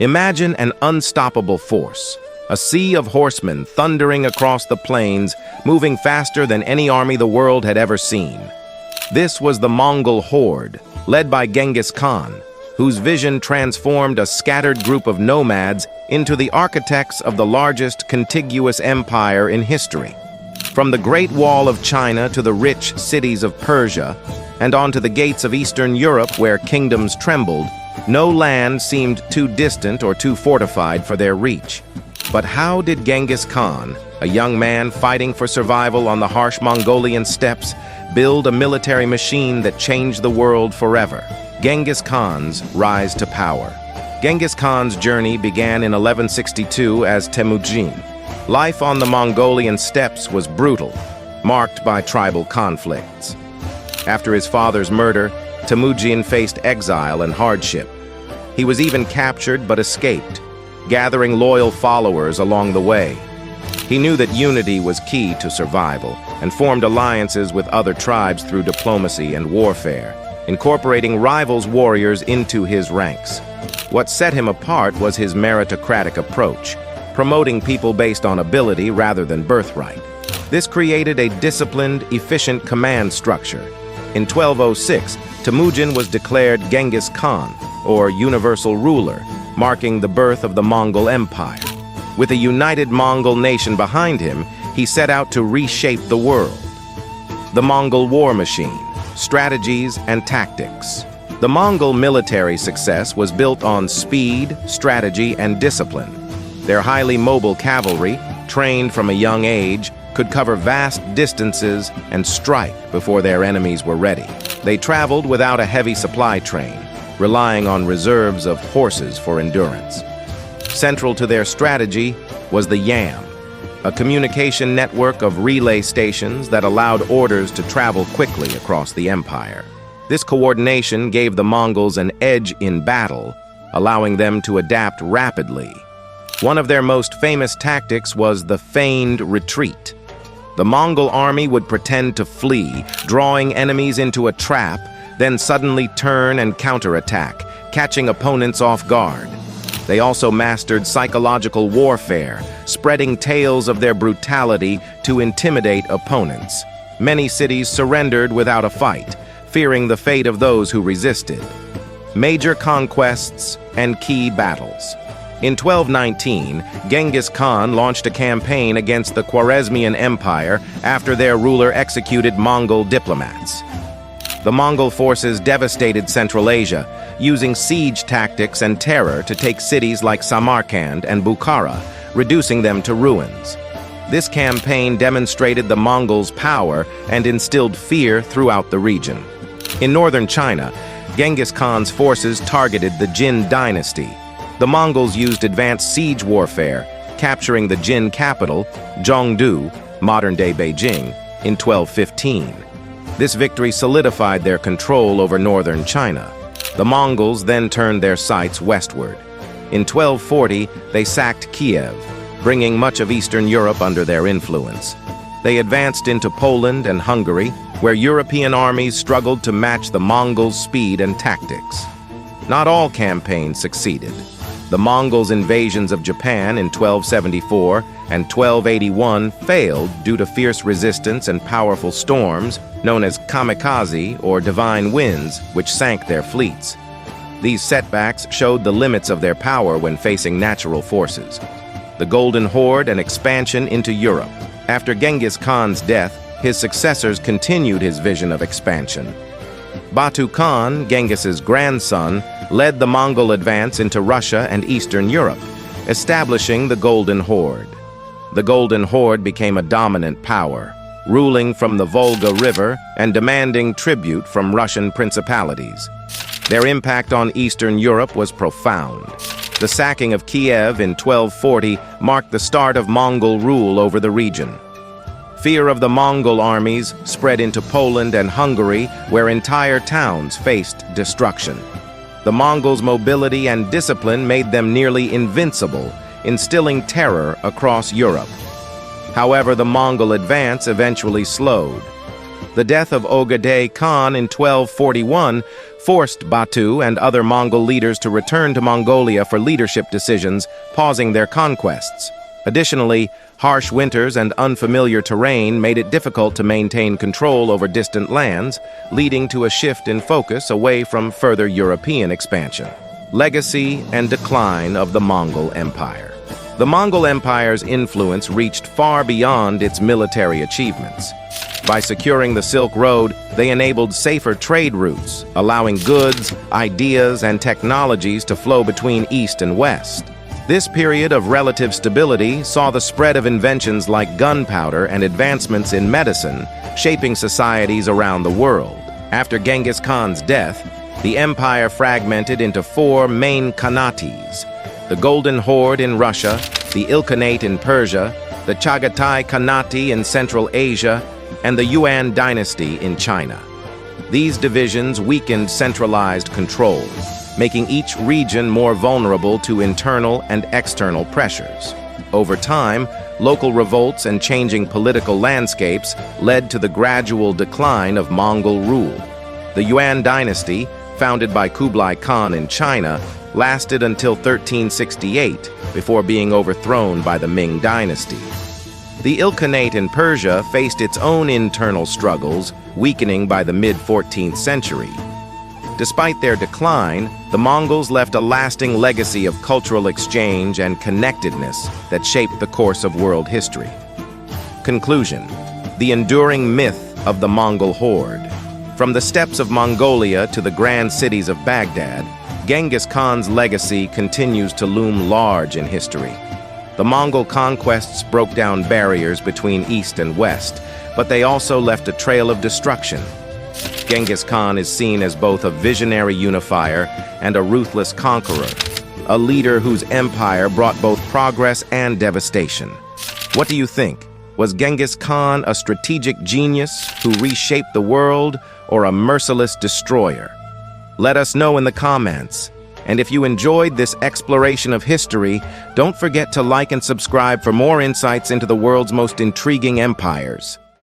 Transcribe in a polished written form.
Imagine an unstoppable force, a sea of horsemen thundering across the plains, moving faster than any army the world had ever seen. This was the Mongol Horde, led by Genghis Khan, whose vision transformed a scattered group of nomads into the architects of the largest contiguous empire in history. From the Great Wall of China to the rich cities of Persia, and onto the gates of Eastern Europe where kingdoms trembled, no land seemed too distant or too fortified for their reach. But how did Genghis Khan, a young man fighting for survival on the harsh Mongolian steppes, build a military machine that changed the world forever? Genghis Khan's rise to power. Genghis Khan's journey began in 1162 as Temujin. Life on the Mongolian steppes was brutal, marked by tribal conflicts. After his father's murder, Temujin faced exile and hardship. He was even captured but escaped, gathering loyal followers along the way. He knew that unity was key to survival and formed alliances with other tribes through diplomacy and warfare, incorporating rivals' warriors into his ranks. What set him apart was his meritocratic approach, promoting people based on ability rather than birthright. This created a disciplined, efficient command structure. In 1206, Temujin was declared Genghis Khan, or universal ruler, marking the birth of the Mongol Empire. With a united Mongol nation behind him, he set out to reshape the world. The Mongol war machine, strategies and tactics. The Mongol military success was built on speed, strategy, and discipline. Their highly mobile cavalry, trained from a young age, could cover vast distances and strike before their enemies were ready. They traveled without a heavy supply train, relying on reserves of horses for endurance. Central to their strategy was the Yam, a communication network of relay stations that allowed orders to travel quickly across the empire. This coordination gave the Mongols an edge in battle, allowing them to adapt rapidly. One of their most famous tactics was the feigned retreat. The Mongol army would pretend to flee, drawing enemies into a trap, then suddenly turn and counterattack, catching opponents off guard. They also mastered psychological warfare, spreading tales of their brutality to intimidate opponents. Many cities surrendered without a fight, fearing the fate of those who resisted. Major conquests and key battles. In 1219, Genghis Khan launched a campaign against the Khwarezmian Empire after their ruler executed Mongol diplomats. The Mongol forces devastated Central Asia, using siege tactics and terror to take cities like Samarkand and Bukhara, reducing them to ruins. This campaign demonstrated the Mongols' power and instilled fear throughout the region. In northern China, Genghis Khan's forces targeted the Jin dynasty. The Mongols used advanced siege warfare, capturing the Jin capital, Zhongdu, modern-day Beijing, in 1215. This victory solidified their control over northern China. The Mongols then turned their sights westward. In 1240, they sacked Kiev, bringing much of Eastern Europe under their influence. They advanced into Poland and Hungary, where European armies struggled to match the Mongols' speed and tactics. Not all campaigns succeeded. The Mongols' invasions of Japan in 1274 and 1281 failed due to fierce resistance and powerful storms, known as kamikaze or divine winds, which sank their fleets. These setbacks showed the limits of their power when facing natural forces. The Golden Horde and expansion into Europe. After Genghis Khan's death, his successors continued his vision of expansion. Batu Khan, Genghis's grandson, led the Mongol advance into Russia and Eastern Europe, establishing the Golden Horde. The Golden Horde became a dominant power, ruling from the Volga River and demanding tribute from Russian principalities. Their impact on Eastern Europe was profound. The sacking of Kiev in 1240 marked the start of Mongol rule over the region. Fear of the Mongol armies spread into Poland and Hungary, where entire towns faced destruction. The Mongols' mobility and discipline made them nearly invincible, instilling terror across Europe. However, the Mongol advance eventually slowed. The death of Ogedei Khan in 1241 forced Batu and other Mongol leaders to return to Mongolia for leadership decisions, pausing their conquests. Additionally, harsh winters and unfamiliar terrain made it difficult to maintain control over distant lands, leading to a shift in focus away from further European expansion. Legacy and decline of the Mongol Empire. The Mongol Empire's influence reached far beyond its military achievements. By securing the Silk Road, they enabled safer trade routes, allowing goods, ideas, and technologies to flow between East and West. This period of relative stability saw the spread of inventions like gunpowder and advancements in medicine, shaping societies around the world. After Genghis Khan's death, the empire fragmented into four main khanates: the Golden Horde in Russia, the Ilkhanate in Persia, the Chagatai Khanate in Central Asia, and the Yuan dynasty in China. These divisions weakened centralized control, making each region more vulnerable to internal and external pressures. Over time, local revolts and changing political landscapes led to the gradual decline of Mongol rule. The Yuan dynasty, founded by Kublai Khan in China, lasted until 1368 before being overthrown by the Ming dynasty. The Ilkhanate in Persia faced its own internal struggles, weakening by the mid-14th century. Despite their decline, the Mongols left a lasting legacy of cultural exchange and connectedness that shaped the course of world history. Conclusion: the enduring myth of the Mongol Horde. From the steppes of Mongolia to the grand cities of Baghdad, Genghis Khan's legacy continues to loom large in history. The Mongol conquests broke down barriers between East and West, but they also left a trail of destruction. Genghis Khan is seen as both a visionary unifier and a ruthless conqueror, a leader whose empire brought both progress and devastation. What do you think? Was Genghis Khan a strategic genius who reshaped the world, or a merciless destroyer? Let us know in the comments. And if you enjoyed this exploration of history, don't forget to like and subscribe for more insights into the world's most intriguing empires.